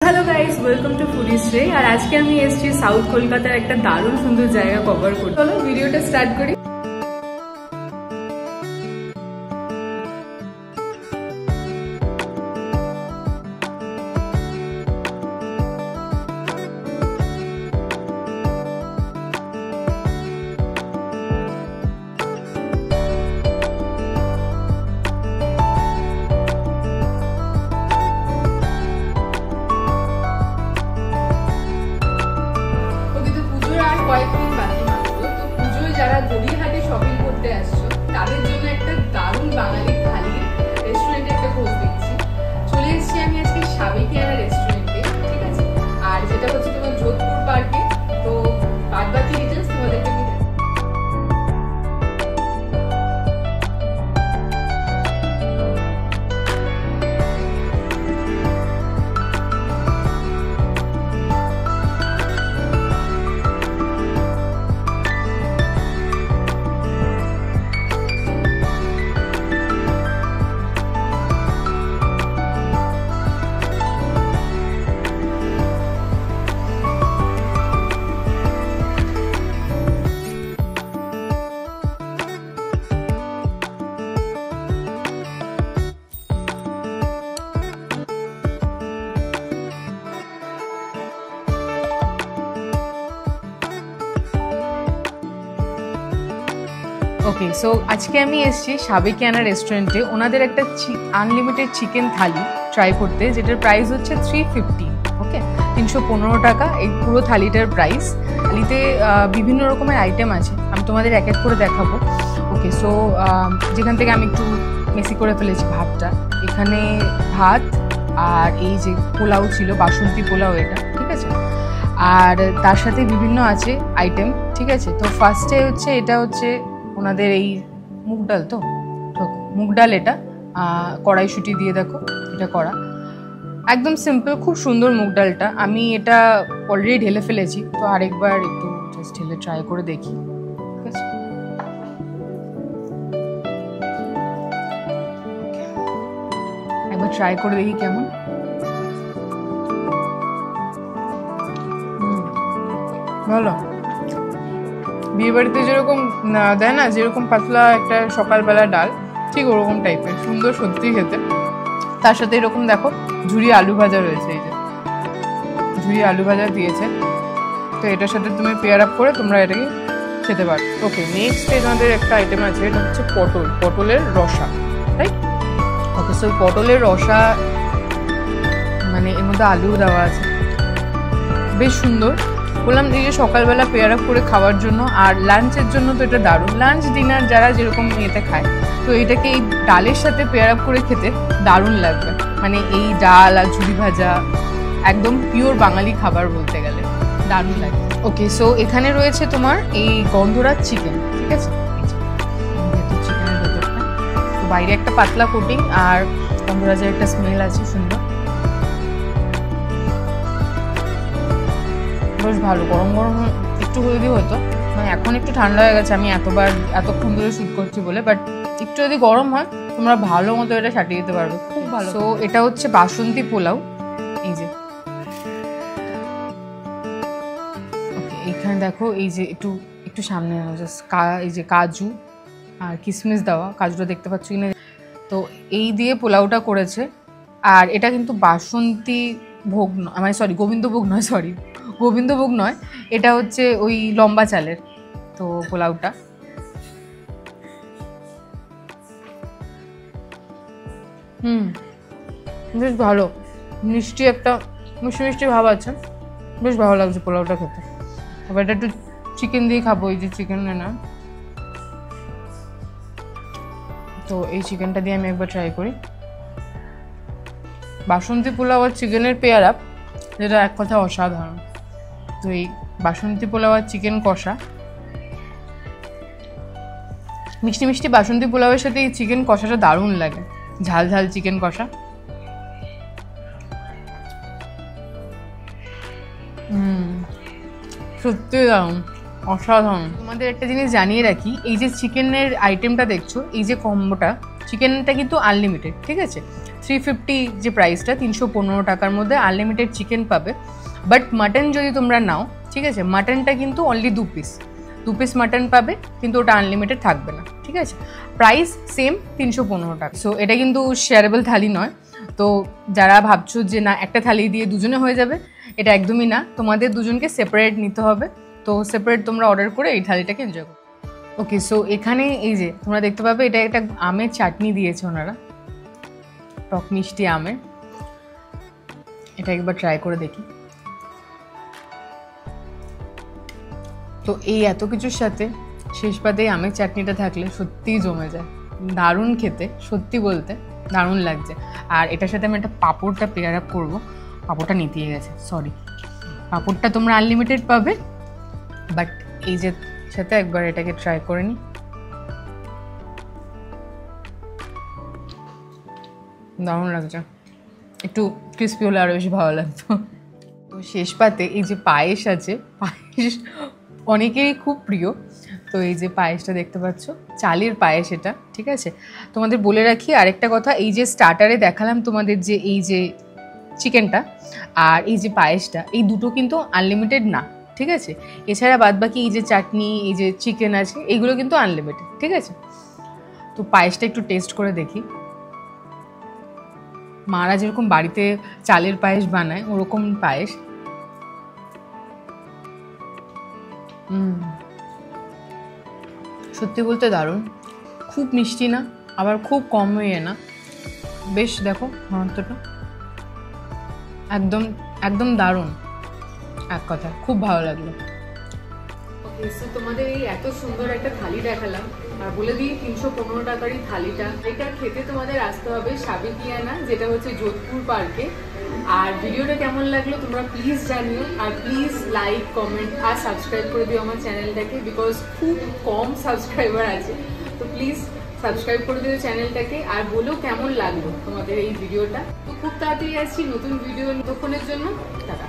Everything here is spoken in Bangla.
हेलो गाइस, वेलकम टू फूडिश्रे। और आज के আমি এসেছি সাউথ কলকাতার একটা দারুণ সুন্দর জায়গা কভার করতে। চলো ভিডিওটা স্টার্ট করি। কয়েকদিন বাকি মাত্র, তো পুজোয় যারা গড়িয়াহাটে শপিং করতে আসছো তাদের জন্য একটা দারুণ বাঙালি থালির রেস্টুরেন্টে একটা খোঁজ দিচ্ছি। চলে এসেছি আমি আজকে সাবেকিয়ানা রেস্টুরেন্টে, ঠিক আছে? আর যেটা হচ্ছে তোমার যোধপুর পার্কে। তো বাদ বাকি ডিটেলস তোমাদেরকে আমি ওকে। সো আজকে আমি এসেছি সাবেকিয়ানা রেস্টুরেন্টে ওনাদের একটা আনলিমিটেড চিকেন থালি ট্রাই করতে, যেটার প্রাইস হচ্ছে 350। ওকে, 315 টাকা এই পুরো থালিটার প্রাইস। থালিতে বিভিন্ন রকমের আইটেম আছে, আমি তোমাদের এক এক করে দেখাবো। ওকে, সো যেখান থেকে আমি একটু মেসি করে ফেলেছি ভাতটা, এখানে ভাত আর এই যে পোলাও ছিল, বাসন্তী পোলাও এটা, ঠিক আছে? আর তার সাথে বিভিন্ন আছে আইটেম, ঠিক আছে? তো ফার্স্টে হচ্ছে এটা হচ্ছে ওনাদের এই মুগ ডাল, তো মুগ ডাল, এটা কড়াইশুঁটি দিয়ে দেখো এটা করা, একদম সিম্পল, খুব সুন্দর মুগ ডালটা। আমি এটা অলরেডি ঢেলে ফেলেছি, তো আরেকবার একটু জাস্ট ঢেলে ট্রাই করে দেখি, ঠিক আছে? একবার ট্রাই করে দেখি কেমন। ভালো, বিয়ে বাড়িতে যেরকম দেয় না, যেরকম পাতলা একটা সকালবেলা ডাল, ঠিক ওরকম টাইপের, সুন্দর সত্যি খেতে। তার সাথে এরকম দেখো ঝুরি আলু ভাজা রয়েছে, এই যে ঝুরি আলু ভাজা দিয়েছে, তো এটার সাথে তুমি পেয়ার আপ করে তোমরা এটাকে খেতে পারো। ওকে, নেক্সট আমাদের একটা আইটেম আছে, এটা হচ্ছে পটলের রসা, রাইট? ওকে, সো পটলের রসা মানে এর মধ্যে আলু দেওয়া আছে, বেশ সুন্দর। বললাম এই যে সকালবেলা পেয়ার আপ করে খাওয়ার জন্য, আর লাঞ্চের জন্য তো এটা দারুণ। লাঞ্চ ডিনার যারা যেরকম ইয়েতে খায়, তো এটাকে এই ডালের সাথে পেয়ার আপ করে খেতে দারুণ লাগবে। মানে এই ডাল আর ঝুরি ভাজা একদম পিওর বাঙালি খাবার বলতে গেলে, দারুণ লাগে। ওকে, সো এখানে রয়েছে তোমার এই গন্ধরাজ চিকেন, ঠিক আছে? চিকেনের ভেতরটা তো বাইরে একটা পাতলা কোটিং, আর গন্ধরাজের একটা স্মেল আছে সুন্দর, বেশ ভালো। গরম গরম একটু যদি হতো, মানে এখন একটু ঠান্ডা হয়ে গেছে, আমি এতক্ষণ ধরে শ্যুট করছি বলে, বাট একটু যদি গরম হয় তোমরা ভালো মতো এটা সাটিয়ে দিতে পারবে, খুব ভালো। তো এটা হচ্ছে বাসন্তী পোলাও, এই যে এখানে দেখো, এই যে একটু সামনে এই যে কাজু আর কিশমিশ দেওয়া, কাজুটা দেখতে পাচ্ছ কিনা। তো এই দিয়ে পোলাওটা করেছে, আর এটা কিন্তু বাসন্তী ভোগ নয়, মানে সরি গোবিন্দভোগ নয়, এটা হচ্ছে ওই লম্বা চালের তো পোলাওটা। বেশ ভালো, মিষ্টি একটা মিষ্টি ভাব আছে, বেশ ভালো লাগছে পোলাওটা খেতে। এবার এটা একটু চিকেন দিয়ে খাবো, এই যে চিকেন না, তো এই চিকেনটা দিয়ে আমি একবার ট্রাই করি। বাসন্তী পোলাও আর চিকেনের পেয়ার আপ, যেটা এক কথা অসাধারণ। তো এই বাসন্তী পোলাও আর চিকেন কষা, মিষ্টি মিষ্টি বাসন্তী পোলাওয়ের সাথে এই চিকেন কষাটা দারুণ লাগে, ঝাল ঝাল চিকেন কষা। সত্যি দারুণ, অসাধারণ। তোমাদের একটা জিনিস জানিয়ে রাখি, এই যে চিকেনের আইটেমটা দেখছো, এই যে কম্বোটা, চিকেনটা কিন্তু আনলিমিটেড, ঠিক আছে? 350 যে প্রাইসটা, 315 টাকার মধ্যে আনলিমিটেড চিকেন পাবে। বাট মাটন যদি তোমরা নাও, ঠিক আছে, মাটনটা কিন্তু অনলি 2 পিস মাটন পাবে, কিন্তু ওটা আনলিমিটেড থাকবে না, ঠিক আছে। প্রাইস সেম 315 টাকা। সো এটা কিন্তু শেয়ারেবল থালি নয়। তো যারা ভাবছো যে না একটা থালি দিয়ে দুজনে হয়ে যাবে, এটা একদমই না, তোমাদের দুজনকে সেপারেট নিতে হবে। তো সেপারেট তোমরা অর্ডার করে এই থালিটাকে এনজয় করো। ওকে, সো এখানে এই যে তোমরা দেখতে পাবে এটা একটা আমের চাটনি দিয়েছে ওনারা, টক মিষ্টি আমের। এটা একবার ট্রাই করে দেখি। তো এই এত কিছুর সাথে শেষ পাতে আমের চাটনিটা থাকলে সত্যিই জমে যায়, দারুণ খেতে, সত্যি বলতে দারুণ লাগছে। আর এটার সাথে আমি একটা পাঁপড়টা পেয়ার আপ করবো। পাঁপড়টা নিতে গেছে, সরি। পাঁপড়টা তোমরা আনলিমিটেড পাবে, বাট এই যে সাথে একবার এটাকে ট্রাই করে নিই। দারুণ লাগছে, একটু ক্রিস্পি হলে আরও বেশি ভালো লাগতো। তো শেষ পাতে এই যে পায়েস আছে, পায়েস অনেকেরই খুব প্রিয়। তো এই যে পায়েসটা দেখতে পাচ্ছ, চালের পায়েস এটা, ঠিক আছে। তোমাদের বলে রাখি আরেকটা কথা, এই যে স্টার্টারে দেখালাম তোমাদের যে এই যে চিকেনটা আর এই যে পায়েসটা, এই দুটো কিন্তু আনলিমিটেড না, ঠিক আছে। এছাড়া বাদবাকি এই যে চাটনি, এই যে চিকেন আছে, এইগুলো কিন্তু আনলিমিটেড, ঠিক আছে। তো পায়েসটা একটু টেস্ট করে দেখি। মারা যেরকম বাড়িতে চালের পায়েস বানায় ওরকম পায়েস। সত্যি বলতে দারুণ, খুব মিষ্টি না, আবার খুব কম ইয়ে না, বেশ দেখো ঘনত্বটা একদম একদম দারুণ, এক কথা খুব ভালো লাগলো। ওকে, সো তোমাদের এই এত সুন্দর একটা থালি দেখালাম, আর বলে দিই 315 টাকারই থালিটা। এটা খেতে তোমাদের আসতে হবে সাবেকিয়ানা, যেটা হচ্ছে যোধপুর পার্কে। আর ভিডিওটা কেমন লাগলো তোমরা প্লিজ জানিও, আর প্লিজ লাইক, কমেন্ট আর সাবস্ক্রাইব করে দিও আমার চ্যানেলটাকে, বিকজ খুব কম সাবস্ক্রাইবার আছে। তো প্লিজ সাবস্ক্রাইব করে দিও চ্যানেলটাকে, আর বলো কেমন লাগলো তোমাদের এই ভিডিওটা। তো খুব তাড়াতাড়ি আসছি নতুন ভিডিও, ততক্ষণের জন্য টাটা।